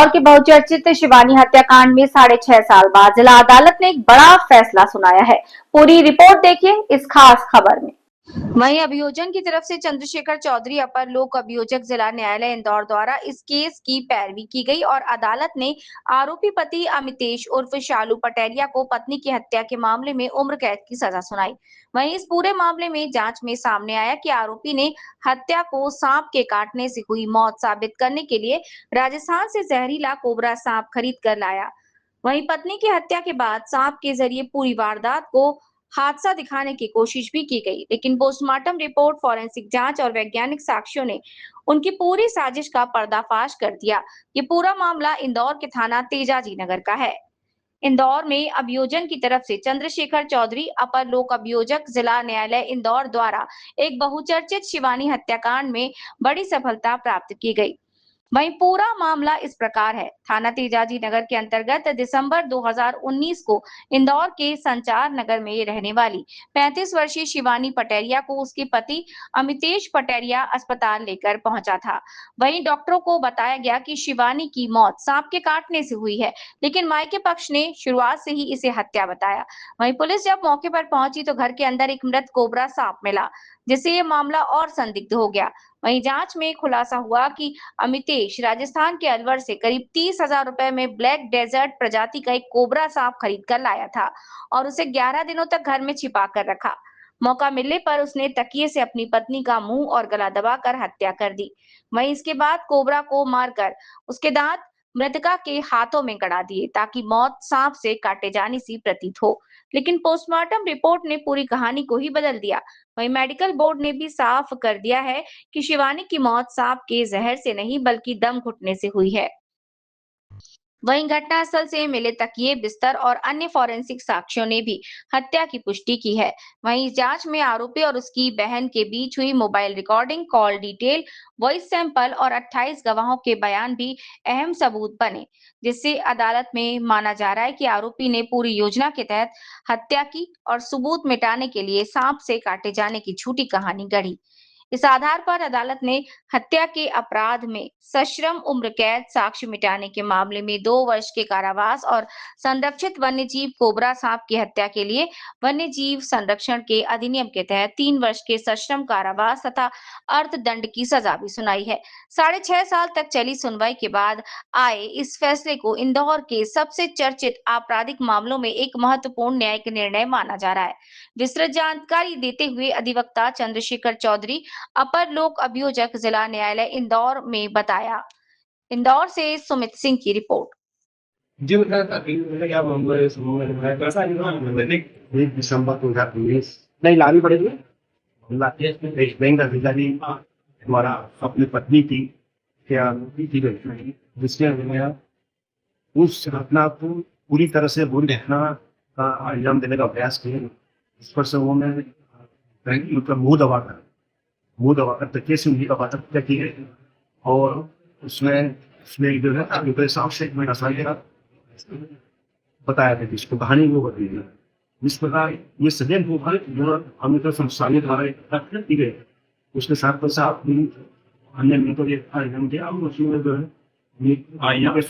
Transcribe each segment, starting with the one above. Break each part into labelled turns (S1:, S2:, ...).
S1: इंदौर के बहुचर्चित शिवानी हत्याकांड में 6.5 साल बाद जिला अदालत ने एक बड़ा फैसला सुनाया है। पूरी रिपोर्ट देखिए इस खास खबर में। वहीं अभियोजन की तरफ से चंद्रशेखर चौधरी अपर लोक अभियोजक जिला न्यायालय इंदौर द्वारा इस केस की पैरवी की गई और अदालत ने आरोपी पति अमितेश उर्फ शालू पटेरिया को पत्नी की हत्या के मामले में उम्र कैद की सजा सुनाई। वहीं इस पूरे मामले में जांच में सामने आया कि आरोपी ने हत्या को सांप के काटने से हुई मौत साबित करने के लिए राजस्थान से जहरीला कोबरा सांप खरीद कर लाया। वहीं पत्नी की हत्या के बाद सांप के जरिए पूरी वारदात को हादसा दिखाने की कोशिश भी की गई, लेकिन पोस्टमार्टम रिपोर्ट, फॉरेंसिक जांच और वैज्ञानिक साक्ष्यों ने उनकी पूरी साजिश का पर्दाफाश कर दिया। ये पूरा मामला इंदौर के थाना तेजाजी नगर का है। इंदौर में अभियोजन की तरफ से चंद्रशेखर चौधरी अपर लोक अभियोजक जिला न्यायालय इंदौर द्वारा एक बहुचर्चित शिवानी हत्याकांड में बड़ी सफलता प्राप्त की गई। वहीं पूरा मामला इस प्रकार है। थाना तेजाजी नगर के अंतर्गत दिसंबर 2019 को इंदौर के संचार नगर में रहने वाली 35 वर्षीय शिवानी पटेरिया को उसके पति अमितेश पटेरिया अस्पताल लेकर पहुंचा था। वहीं डॉक्टरों को बताया गया कि शिवानी की मौत सांप के काटने से हुई है, लेकिन मायके पक्ष ने शुरुआत से ही इसे हत्या बताया। वहीं पुलिस जब मौके पर पहुंची तो घर के अंदर एक मृत कोबरा सांप मिला, जिससे ये मामला और संदिग्ध हो गया। वहीं जांच में खुलासा हुआ कि अमितेश राजस्थान के अलवर से करीब 30,000 रुपए में ब्लैक डेजर्ट प्रजाति का एक कोबरा सांप खरीद कर लाया था और उसे 11 दिनों तक घर में छिपा कर रखा। मौका मिलने पर उसने तकिए से अपनी पत्नी का मुंह और गला दबाकर हत्या कर दी। वहीं इसके बाद कोबरा को मारकर उसके दांत मृतका के हाथों में गड़ा दिए ताकि मौत सांप से काटे जाने सी प्रतीत हो। लेकिन पोस्टमार्टम रिपोर्ट ने पूरी कहानी को ही बदल दिया। वहीं मेडिकल बोर्ड ने भी साफ कर दिया है कि शिवानी की मौत सांप के जहर से नहीं बल्कि दम घुटने से हुई है। वहीं घटनास्थल से मिले तकिए, बिस्तर और अन्य फॉरेंसिक साक्ष्यों ने भी हत्या की पुष्टि की है। वहीं इस जांच में आरोपी और उसकी बहन के बीच हुई mobile recording, call detail, voice sample और 28 गवाहों के बयान भी अहम सबूत बने, जिससे अदालत में माना जा रहा है कि आरोपी ने पूरी योजना के तहत हत्या की और सबूत मिटाने के लिए सांप से काटे जाने की झूठी कहानी गढ़ी। इस आधार पर अदालत ने हत्या के अपराध में सश्रम उम्र कैद, साक्ष्य मिटाने के मामले में 2 वर्ष के कारावास और संरक्षित वन्यजीव कोबरा सांप की हत्या के लिए वन्यजीव संरक्षण के अधिनियम के तहत 3 वर्ष के सश्रम कारावास तथा अर्थदंड की सजा भी सुनाई है। 6.5 साल तक चली सुनवाई के बाद आए इस फैसले को इंदौर के सबसे चर्चित आपराधिक मामलों में एक महत्वपूर्ण न्यायिक निर्णय माना जा रहा है। विस्तृत जानकारी देते हुए अधिवक्ता चंद्रशेखर चौधरी अपर लोक अभियोजक जिला न्यायालय इंदौर में बताया। इंदौर से सुमित सिंह की रिपोर्ट।
S2: जी क्या मामला है? समूह कैसा मैंने 1 दिसंबर 2019 नहीं लानी पड़ेगी एक बैंक अधिकारी द्वारा अपनी पत्नी की क्या की गई, जिसके मैं उस घटना को पूरी तरह से बुरी घटना का अंजाम देने का प्रयास किया। इस पर से वो मैं मतलब मुंह दबाकर तकिए से उंगली दबाकर हत्या की गई और उसमें उसमें जो है सांप से मैं नसा गया बताया था कि इसको कहानी वो बदली है। जिस प्रकार ये सदैव वो जो अमित संस्थानी द्वारा एकत्र की गई, उसके साथ साथ अन्य मित्रों के आयोजन किया और उसमें जो है ये यहाँ पे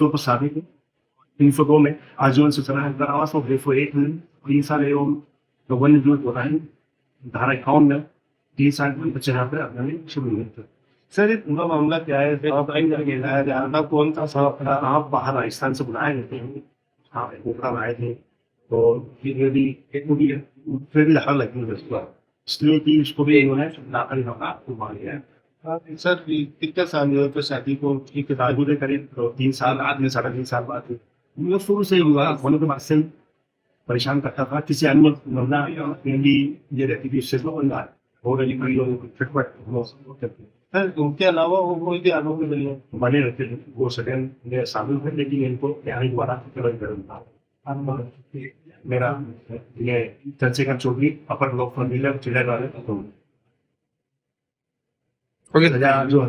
S2: 302 में आजीवन सूचना कारावास और 101 में 3 साल एवं वन्य जीव बताएं धारा 51 में 3 साल बच्चे यहाँ पे अपने शुरू हुए थे। सर ये पूरा मामला क्या है? आप कौन सा आप बाहर राजस्थान से बुलाए गए थे, हाँ प्रोग्राम आए थे तो फिर भी फिर भी लगा लगी इसलिए कि उसको भी इन्होंने आपको मान लिया है। सर कितने साल तो शादी को किताबें करीब 3 साल बाद में 3.5 साल बाद वो शुरू से हुआ होने के बाद से परेशान करता था। किसी अन्य महिला ये रहती थी इससे हो रही सर उनके अलावा वो कोई भी आरोप बने रहते थे, वो सेकंड शामिल थे, लेकिन इनको यहाँ दोबारा मेरा ये चंद्रशेखर चौधरी अपर लोक जिले वाले जो